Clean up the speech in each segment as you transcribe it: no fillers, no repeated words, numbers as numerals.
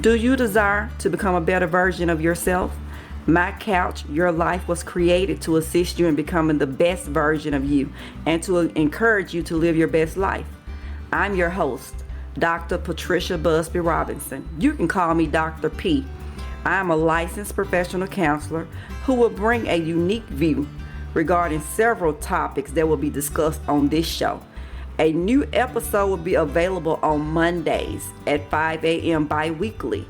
Do you desire to become a better version of yourself? My Couch, Your Life was created to assist you in becoming the best version of you and to encourage you to live your best life. I'm your host, Dr. Patricia Busby-Robinson. You can call me Dr. P. I'm a licensed professional counselor who will bring a unique view regarding several topics that will be discussed on this show. A new episode will be available on Mondays at 5 a.m. bi-weekly.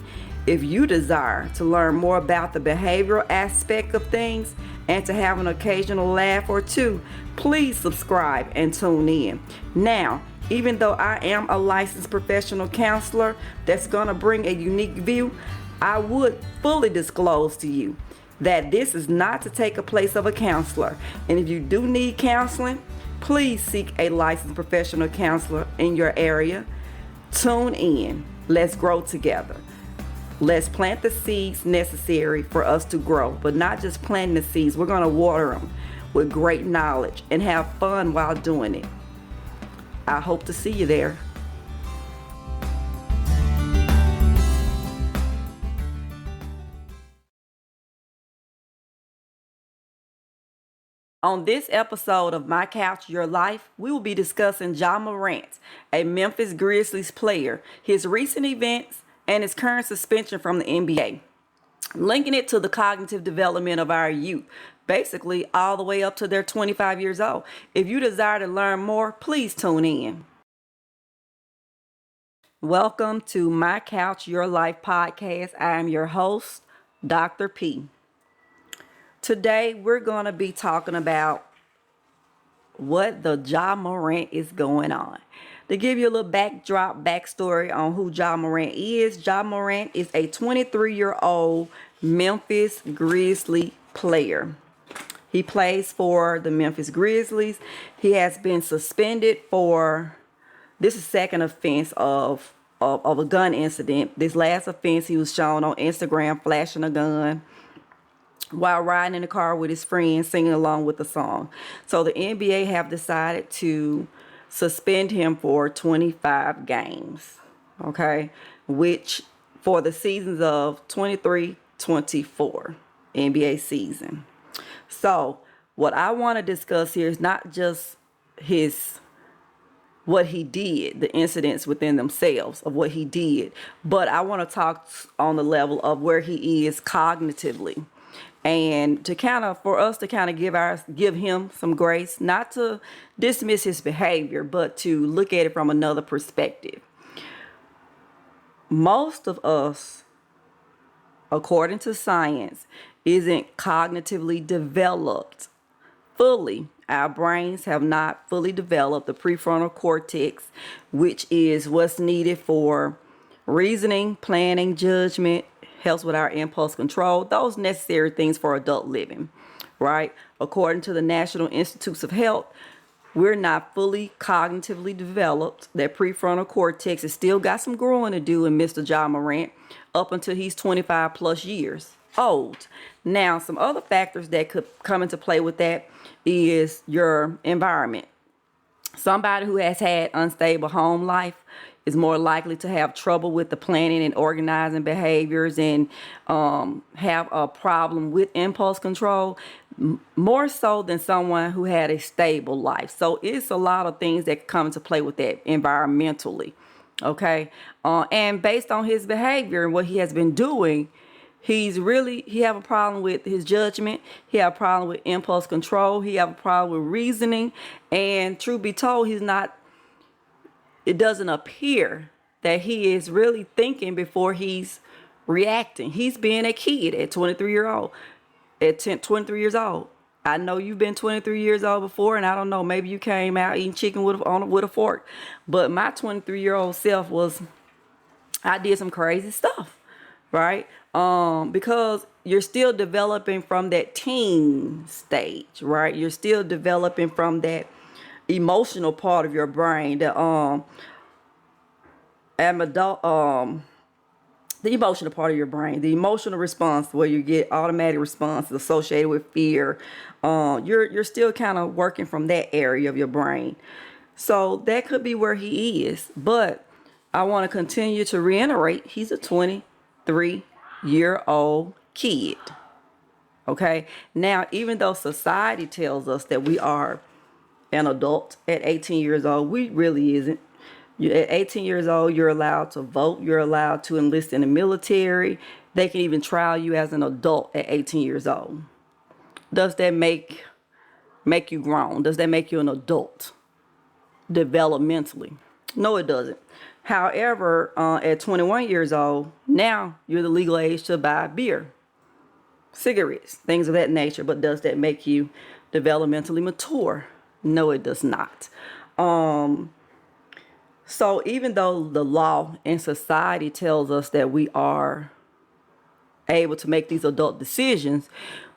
If you desire to learn more about the behavioral aspect of things and to have an occasional laugh or two, please subscribe and tune in. Now, even though I am a licensed professional counselor that's going to bring a unique view, I would fully disclose to you that this is not to take a place of a counselor. And if you do need counseling, please seek a licensed professional counselor in your area. Tune in. Let's grow together. Let's plant the seeds necessary for us to grow, but not just planting the seeds. We're going to water them with great knowledge and have fun while doing it. I hope to see you there. On this episode of My Couch, Your Life, we will be discussing Ja Morant, a Memphis Grizzlies player, his recent events, and his current suspension from the NBA, linking it to the cognitive development of our youth, basically all the way up to their 25 years old. If you desire to learn more, please tune in. Welcome to My Couch, Your Life podcast. I am your host, Dr. P. Today, we're going to be talking about what the Ja Morant is going on. To give you a little backstory on who Ja Morant is, Ja Morant is a 23-year-old Memphis Grizzlie player. He plays for the Memphis Grizzlies. He has been suspended for, this is second offense of a gun incident. This last offense, he was shown on Instagram flashing a gun while riding in the car with his friends singing along with the song. So the NBA have decided to suspend him for 25 games, okay, which for the seasons of 23-24 NBA season. So what I want to discuss here is not just what he did, the incidents within themselves of what he did, but I want to talk on the level of where he is cognitively. And for us to give him some grace, not to dismiss his behavior, but to look at it from another perspective. Most of us, according to science, isn't cognitively developed fully. Our brains have not fully developed the prefrontal cortex, which is what's needed for reasoning, planning, judgment, helps with our impulse control, those necessary things for adult living, right? According to the National Institutes of Health, we're not fully cognitively developed. That prefrontal cortex has still got some growing to do in Mr. Ja Morant up until he's 25 plus years old. Now, some other factors that could come into play with that is your environment. Somebody who has had unstable home life is more likely to have trouble with the planning and organizing behaviors and have a problem with impulse control, more so than someone who had a stable life. So it's a lot of things that come into play with that environmentally, okay? And based on his behavior and what he has been doing, he have a problem with his judgment. He have a problem with impulse control. He have a problem with reasoning. And truth be told, it doesn't appear that he is really thinking before he's reacting. He's being a kid at 23 years old. I know you've been 23 years old before, and I don't know, maybe you came out eating chicken with a fork. But my 23-year-old self I did some crazy stuff, right? Because you're still developing from that teen stage, right? You're still developing from that emotional part of your brain, the emotional part of your brain, the emotional response where you get automatic responses associated with fear. You're still kind of working from that area of your brain. So that could be where he is. But I want to continue to reiterate, he's a 3-year-old kid. Okay. Now, even though society tells us that we are an adult at 18 years old, we really isn't. At 18 years old, you're allowed to vote. You're allowed to enlist in the military. They can even trial you as an adult at 18 years old. Does that make you grown? Does that make you an adult developmentally? No, it doesn't. However, at 21 years old, now you're the legal age to buy beer, cigarettes, things of that nature. But does that make you developmentally mature? No, it does not. So even though the law and society tells us that we are able to make these adult decisions,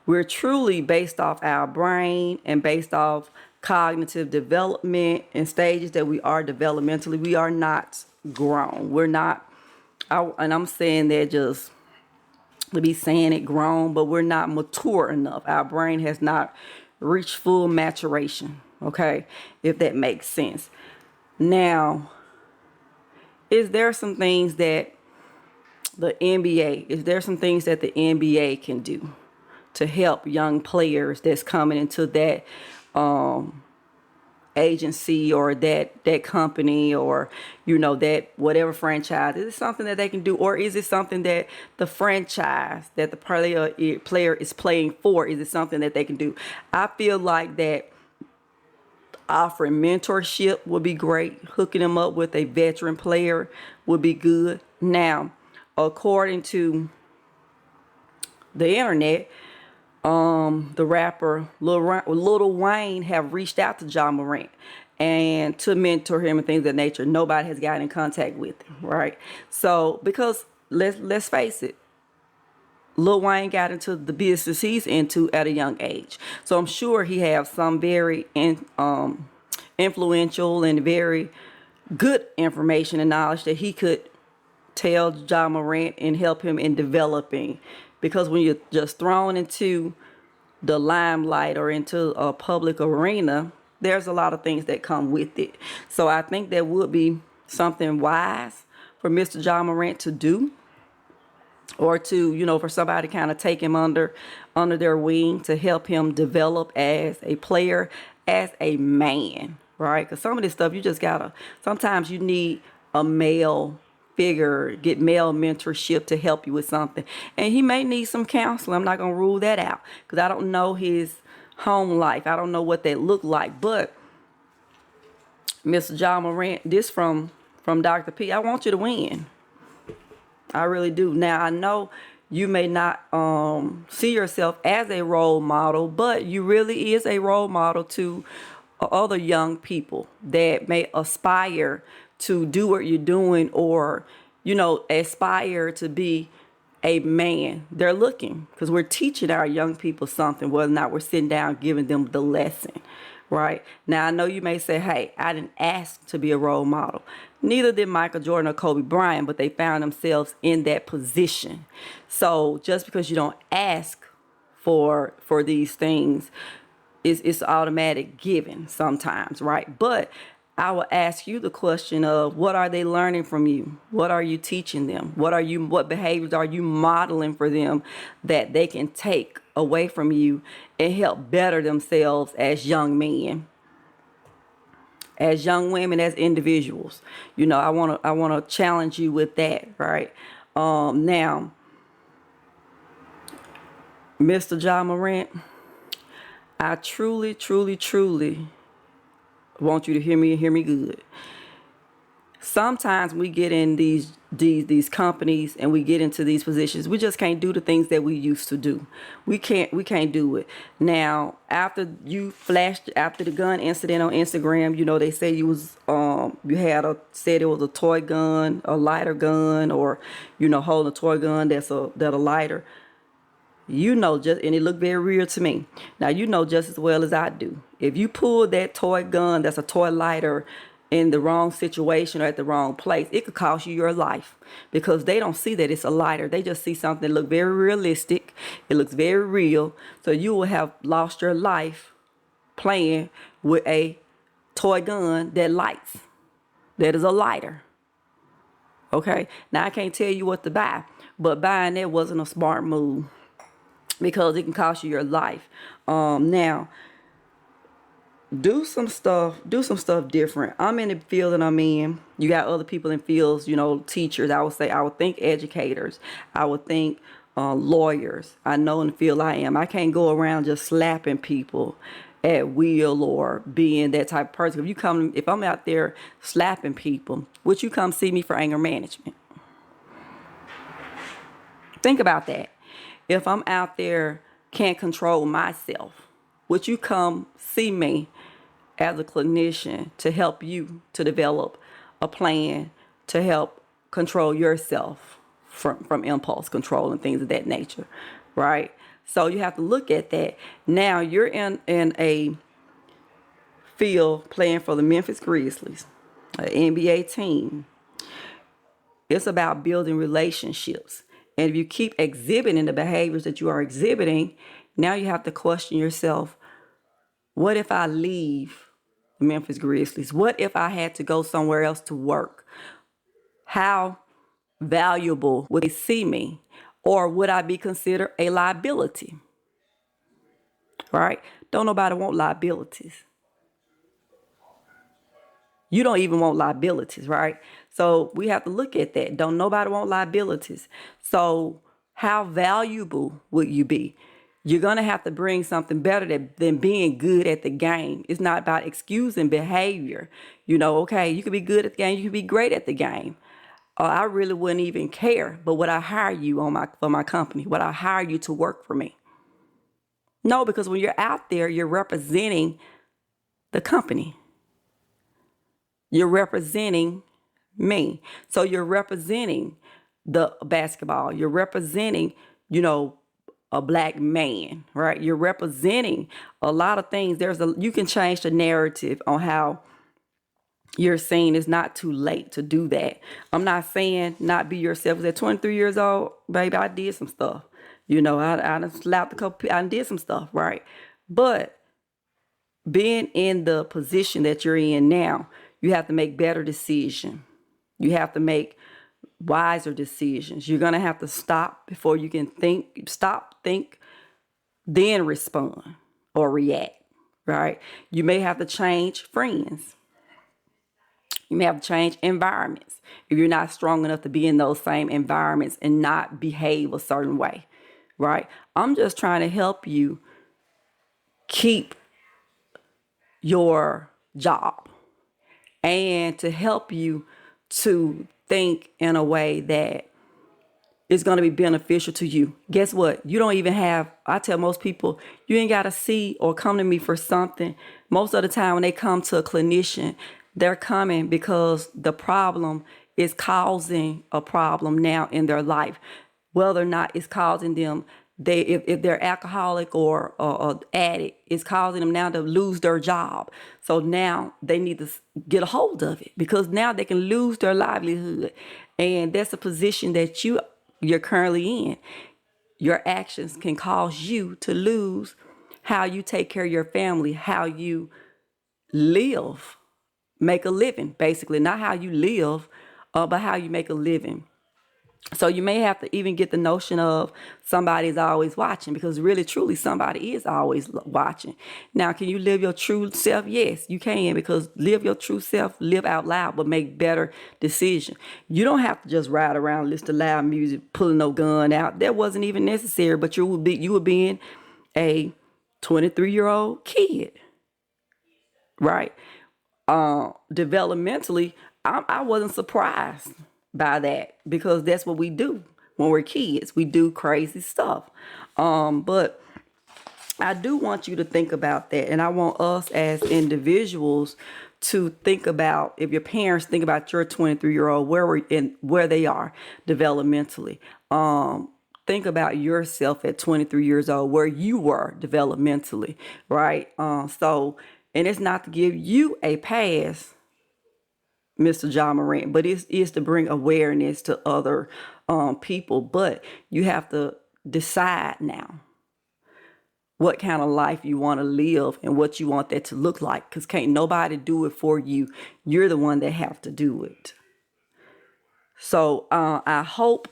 we're truly, based off our brain and based off cognitive development and stages that we are developmentally, we are not grown. We're not, and I'm saying that just to be saying it grown, but we're not mature enough. Our brain has not reached full maturation, okay, if that makes sense. Now, is there some things that the NBA can do to help young players that's coming into that agency or that company, or that whatever franchise? Is it something that they can do, or is it something that the franchise that the player is playing for, is it something that they can do? I feel like that offering mentorship would be great. Hooking them up with a veteran player would be good. Now, according to the internet, the rapper Lil Wayne have reached out to Ja Morant and to mentor him and things of that nature. Nobody has gotten in contact with him, right? So, because let's face it, Lil Wayne got into the business he's into at a young age. So I'm sure he has some very influential and very good information and knowledge that he could tell Ja Morant and help him in developing. Because when you're just thrown into the limelight or into a public arena, there's a lot of things that come with it. So I think that would be something wise for Mr. Ja Morant to do, or to, for somebody to kind of take him under their wing to help him develop as a player, as a man, right? Because some of this stuff, sometimes you need a male figure, get male mentorship to help you with something. And he may need some counseling. I'm not going to rule that out because I don't know his home life. I don't know what that looked like. But Mr. Ja Morant, this from Dr. P, I want you to win. I really do. Now, I know you may not see yourself as a role model, but you really is a role model to other young people that may aspire to do what you're doing, or, aspire to be a man. They're looking, because we're teaching our young people something, whether or not we're sitting down giving them the lesson. Right? Now, I know you may say, hey, I didn't ask to be a role model. Neither did Michael Jordan or Kobe Bryant, but they found themselves in that position. So just because you don't ask for these things, it's automatic given sometimes, right? But I will ask you the question of, what are they learning from you? What are you teaching them? What behaviors are you modeling for them that they can take away from you and help better themselves as young men, as young women, as individuals? I want to challenge you with that, right? Now, Mr. Ja Morant, I truly, truly, truly want you to hear me good. Sometimes we get in these companies and we get into these positions, we just can't do the things that we used to do. We can't do it. Now, after the gun incident on Instagram, they say you was said it was a toy gun, a lighter gun, or holding a toy gun that a lighter. And it looked very real to me. Now, just as well as I do, if you pull that toy gun that's a toy lighter in the wrong situation or at the wrong place, it could cost you your life, because they don't see that it's a lighter. They just see something that looks very realistic. It looks very real. So you will have lost your life playing with a toy gun that lights. That is a lighter. Okay. Now, I can't tell you what to buy, but buying that wasn't a smart move because it can cost you your life. Now, do some stuff different. I'm in the field that I'm in. You got other people in fields, teachers. I would think educators. I would think lawyers. I know in the field I am. I can't go around just slapping people at will or being that type of person. If I'm out there slapping people, would you come see me for anger management? Think about that. If I'm out there can't control myself, would you come see me as a clinician to help you to develop a plan to help control yourself from impulse control and things of that nature, right? So you have to look at that. Now you're in a field playing for the Memphis Grizzlies, an NBA team. It's about building relationships. And if you keep exhibiting the behaviors that you are exhibiting, now you have to question yourself, what if I leave the Memphis Grizzlies? What if I had to go somewhere else to work? How valuable would they see me? Or would I be considered a liability? Right? Don't nobody want liabilities. You don't even want liabilities, right? So we have to look at that. Don't nobody want liabilities. So how valuable would you be? You're going to have to bring something better than being good at the game. It's not about excusing behavior. Okay, you could be good at the game. You could be great at the game. I really wouldn't even care. But would I hire you for my company? Would I hire you to work for me? No, because when you're out there, you're representing the company. You're representing me. So you're representing the basketball. You're representing, a black man, right? You're representing a lot of things. You can change the narrative on how you're seen. It's not too late to do that. I'm not saying not be yourself. Because at 23 years old, baby, I did some stuff. I done slapped a couple people. I did some stuff, right? But being in the position that you're in now, you have to make better decisions. You have to make wiser decisions. You're going to have to stop before you can think. Stop, think, then respond or react, right? You may have to change friends. You may have to change environments if you're not strong enough to be in those same environments and not behave a certain way, right? I'm just trying to help you keep your job and to help you to think in a way that is going to be beneficial to you. Guess what? You don't even I tell most people, you ain't got to see or come to me for something. Most of the time when they come to a clinician, they're coming because the problem is causing a problem now in their life. Whether or not it's causing them, if they're alcoholic or addict, it's causing them now to lose their job. So now they need to get a hold of it because now they can lose their livelihood. And that's a position that you're currently in. Your actions can cause you to lose how you take care of your family, how you live, make a living, basically. Not how you live, but how you make a living. So you may have to even get the notion of somebody's always watching, because really, truly, somebody is always watching. Now, can you live your true self? Yes, you can, because live your true self, live out loud, but make better decisions. You don't have to just ride around, listen to loud music, pulling no gun out. That wasn't even necessary, but you were being a 23-year-old kid, right? Developmentally, I wasn't surprised by that, because that's what we do when we're kids. We do crazy stuff. But I do want you to think about that, and I want us as individuals to think about, if your parents think about your 23-year-old, where they are developmentally. Think about yourself at 23 years old, where you were developmentally, right? And it's not to give you a pass, Mr. John Morant, but it is to bring awareness to other people. But you have to decide now what kind of life you want to live and what you want that to look like, because can't nobody do it for you. You're the one that have to do it. So I hope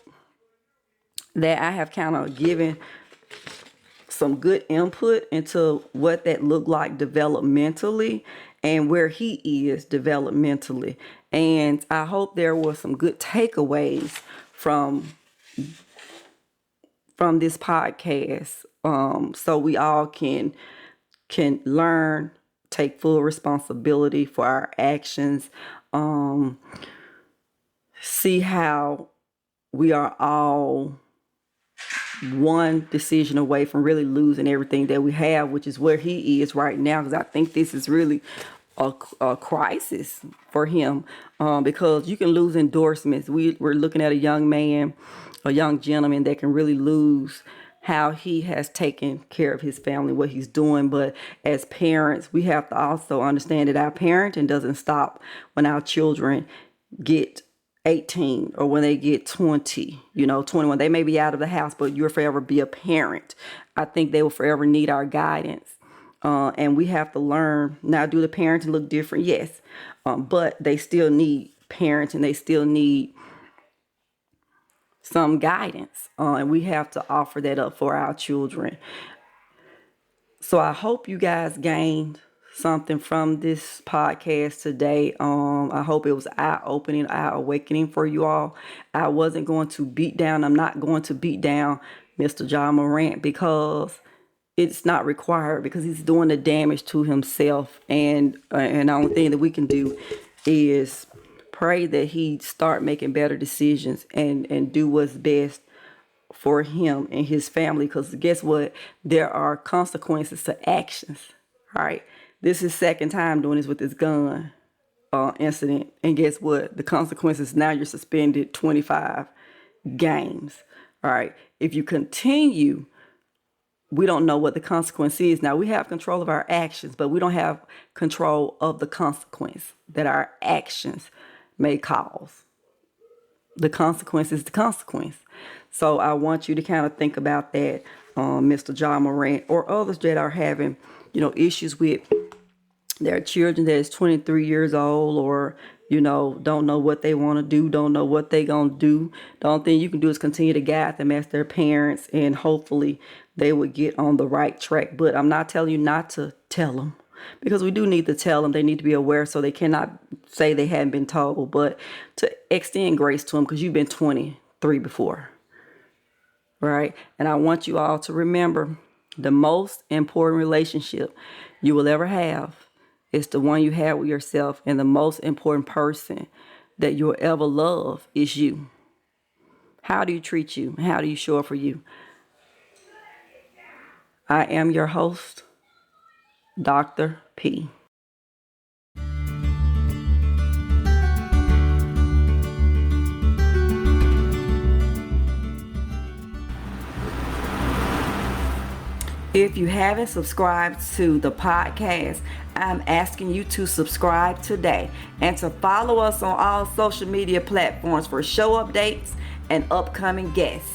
that I have kind of given some good input into what that looked like developmentally and where he is developmentally. And I hope there were some good takeaways from this podcast, so we all can learn, take full responsibility for our actions, see how we are all one decision away from really losing everything that we have, which is where he is right now. Because I think this is really a crisis for him, because you can lose endorsements. We're looking at a young man, a young gentleman that can really lose how he has taken care of his family, what he's doing. But as parents, we have to also understand that our parenting doesn't stop when our children get 18 or when they get 20, 21. They may be out of the house, but you'll forever be a parent. I think they will forever need our guidance. And we have to learn. Now, do the parenting look different? Yes. But they still need parenting. They still need some guidance. And we have to offer that up for our children. So I hope you guys gained something from this podcast today. I hope it was eye-opening, eye-awakening for you all. I wasn't going to beat down. I'm not going to beat down Mr. Ja Morant because it's not required, because he's doing the damage to himself. And the only thing that we can do is pray that he start making better decisions and do what's best for him and his family. Because guess what? There are consequences to actions, right? This is second time doing this with this gun incident. And guess what? The consequences, now you're suspended 25 games. All right. If you continue, we don't know what the consequence is. Now, we have control of our actions, but we don't have control of the consequence that our actions may cause. The consequence is the consequence. So I want you to kind of think about that, Mr. Ja Morant, or others that are having, issues with their children that is 23 years old, or, don't know what they want to do, don't know what they going to do. The only thing you can do is continue to guide them as their parents, and hopefully they would get on the right track. But I'm not telling you not to tell them, because we do need to tell them. They need to be aware, so they cannot say they hadn't been told, but to extend grace to them, because you've been 23 before, right? And I want you all to remember, the most important relationship you will ever have is the one you have with yourself, and the most important person that you'll ever love is you. How do you treat you? How do you show up for you? I am your host, Dr. P. If you haven't subscribed to the podcast, I'm asking you to subscribe today and to follow us on all social media platforms for show updates and upcoming guests.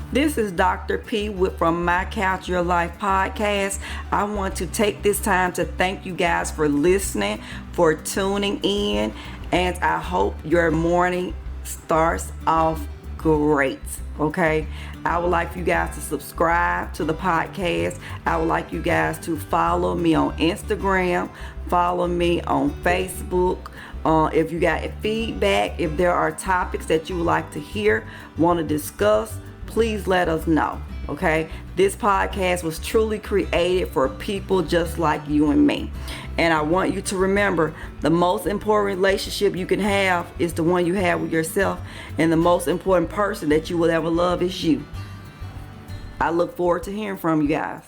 This is Dr. P from My Couch Your Life podcast. I want to take this time to thank you guys for listening, for tuning in, and I hope your morning starts off great. Okay, I would like you guys to subscribe to the podcast. I would like you guys to follow me on Instagram, follow me on Facebook. If you got feedback, if there are topics that you would like to hear, want to discuss, please let us know, okay? This podcast was truly created for people just like you and me. And I want you to remember, the most important relationship you can have is the one you have with yourself. And the most important person that you will ever love is you. I look forward to hearing from you guys.